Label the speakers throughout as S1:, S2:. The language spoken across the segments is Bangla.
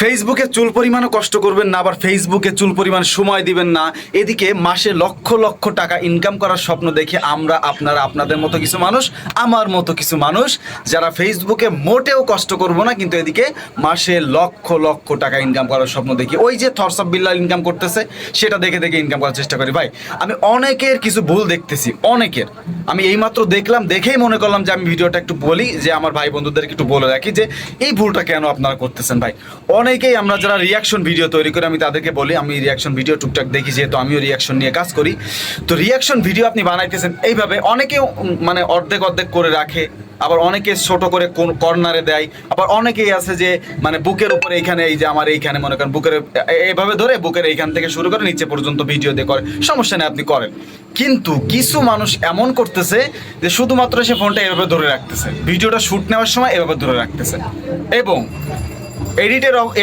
S1: ফেসবুকে চুল পরিমাণও কষ্ট করবেন না, আবার ফেসবুকে চুল পরিমাণ সময় দিবেন না। এদিকে মাসে লক্ষ লক্ষ টাকা ইনকাম করার স্বপ্ন দেখে আমরা আপনাদের মতো কিছু মানুষ, আমার মতো কিছু মানুষ যারা ফেসবুকে মোটেও কষ্ট করব না, কিন্তু এদিকে মাসে লক্ষ লক্ষ টাকা ইনকাম করার স্বপ্ন দেখি। ওই যে থরসাব বিল্লাল ইনকাম করতেছে, সেটা দেখে দেখে ইনকাম করার চেষ্টা করি। ভাই, আমি অনেকের কিছু ভুল দেখতেছি, অনেকের। আমি এইমাত্র দেখলাম, দেখেই মনে করলাম যে আমি ভিডিওটা একটু বলি, যে আমার ভাই বন্ধুদেরকে একটু বলে রাখি যে এই ভুলটা কেন আপনারা করতেছেন। ভাই, অনেকেই আমরা যারা রিয়াকশন ভিডিও তৈরি করি, আমি তাদেরকে বলি, আমি রিয়াকশন ভিডিও টুকটাক দেখি, যেহেতু আমিও রিয়াকশন নিয়ে কাজ করি। তো রিয়াকশন ভিডিও আপনি বানাইতেছেন এইভাবে, অনেকেও মানে অর্ধেক অর্ধেক করে রাখে, আবার অনেকে ছোট করে কোন কর্নারে দেয়, আবার অনেকেই আছে যে মানে বুকের উপরে এইখানে, এই যে আমার এইখানে মনে করেন বুকের এইভাবে ধরে বুকের এইখান থেকে শুরু করে নিচে পর্যন্ত ভিডিও দিয়ে করে, সমস্যা নেই, আপনি করেন। কিন্তু কিছু মানুষ এমন করতেছে যে শুধুমাত্র সে ফোনটা এভাবে ধরে রাখতেছে, ভিডিওটা শ্যুট নেওয়ার সময় এভাবে ধরে রাখতেছে, এবং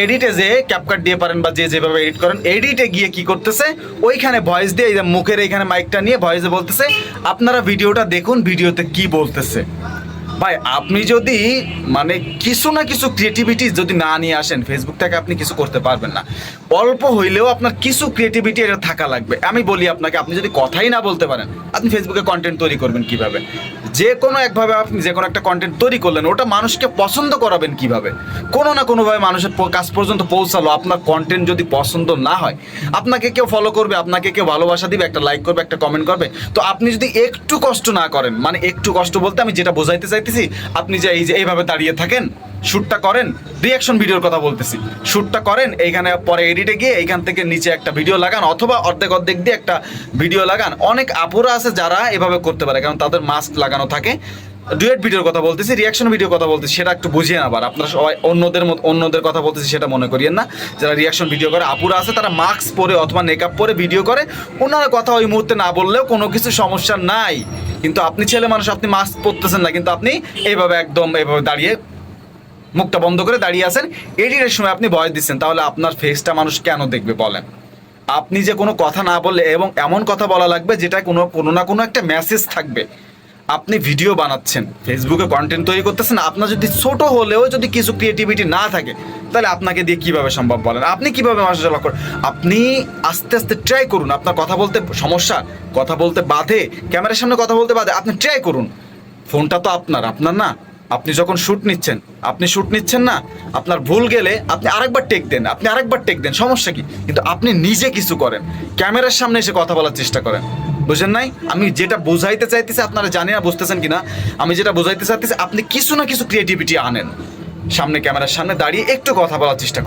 S1: এডিটে যে ক্যাপকাট দিয়ে পারেন বা যেভাবে এডিট করেন, এডিটে গিয়ে কি করতেছে, ওইখানে ভয়েস দিয়ে, এই যে মুখের এইখানে মাইকটা নিয়ে ভয়েসে বলতেছে আপনারা ভিডিওটা দেখুন, ভিডিওতে কি বলতেছে। ভাই, আপনি যদি মানে কিছু না কিছু ক্রিয়েটিভিটি যদি না নিয়ে আসেন, ফেসবুক থেকে আপনি কিছু করতে পারবেন না। অল্প হইলেও আপনার কিছু ক্রিয়েটিভিটি এটা থাকা লাগবে। আমি বলি আপনাকে, আপনি যদি কথাই না বলতে পারেন, আপনি ফেসবুকে কন্টেন্ট তৈরি করবেন কিভাবে? যে কোনো একভাবে আপনি যে কোনো একটা কন্টেন্ট তৈরি করলেন, ওটা মানুষকে পছন্দ করাবেন কিভাবে? কোনো না কোনোভাবে মানুষের কাছ পর্যন্ত পৌঁছালো। আপনার কন্টেন্ট যদি পছন্দ না হয়, আপনাকে কেউ ফলো করবে, আপনাকে কেউ ভালোবাসা দিবে, একটা লাইক করবে, একটা কমেন্ট করবে। তো আপনি যদি একটু কষ্ট না করেন, মানে একটু কষ্ট বলতে আমি যেটা বোঝাইতে চাইতেছি, আপনি যে এই যে এইভাবে দাঁড়িয়ে থাকেন, শ্যুটটা করেন, রিয়াকশন ভিডিওর কথা বলতেছি, শ্যুটটা করেন, এইখানে পরে এডিটে গিয়ে এইখান থেকে নিচে একটা ভিডিও লাগান, অথবা অর্ধেক অর্ধেক দিয়ে একটা ভিডিও লাগান। অনেক আপুরা আছে যারা এভাবে করতে পারে, কারণ তাদের মাস্ক লাগানো থাকে। ডুয়েট ভিডিওর কথা বলতেছি, রিয়াকশন ভিডিওর কথা বলতেছি, সেটা একটু বুঝিয়ে না। আবার আপনারা সবাই অন্যদের কথা বলতেছি সেটা মনে করিয়েন না। যারা রিয়াকশন ভিডিও করে আপুরা আছে, তারা মাস্ক পরে অথবা মেকআপ পরে ভিডিও করে, ওনারা কথা ওই মুহূর্তে না বললেও কোনো কিছু সমস্যা নাই। কিন্তু আপনি ছেলে মানুষ, আপনি মাস্ক পরতেছেন না, কিন্তু আপনি এইভাবে একদম এইভাবে দাঁড়িয়ে মুখটা বন্ধ করে দাঁড়িয়ে আছেন, এডিটের সময় আপনি ভয়েস দিচ্ছেন, তাহলে আপনার ফেসটা মানুষ কেন দেখবে বলেন? আপনি যে কোনো কথা না বললে, এবং এমন কথা বলা লাগবে যেটা কোনো না কোনো একটা মেসেজ থাকবে। আপনি ভিডিও বানাচ্ছেন, ফেসবুকে কন্টেন্ট তৈরি করতেছেন, আপনার যদি ছোট হলেও যদি কিছু ক্রিয়েটিভিটি না থাকে, তাহলে আপনাকে দিয়ে কিভাবে সম্ভব বলেন? আপনি কিভাবে মানুষের লক্ষ্য? আপনি আস্তে আস্তে ট্রাই করুন। আপনার কথা বলতে সমস্যা, কথা বলতে বাধে, ক্যামেরার সামনে কথা বলতে বাধে, আপনি ট্রাই করুন। ফোনটা তো আপনার না। আপনি যখন শ্যুট নিচ্ছেন না, আপনার ভুল গেলে আপনি আরেকবার টেক দেন, সমস্যা কি? কিন্তু আপনি নিজে কিছু করেন, ক্যামেরার সামনে এসে কথা বলার চেষ্টা করেন। বুঝেন নাই? আমি যেটা বোঝাইতে চাইতেছি, আপনারা জানি না বুঝতেছেন কিনা, আমি যেটা বোঝাইতে চাইতেছি, আপনি কিছু না কিছু ক্রিয়েটিভিটি আনেন, সামনে ক্যামেরার সামনে দাঁড়িয়ে একটু কথা বলার চেষ্টা করেন।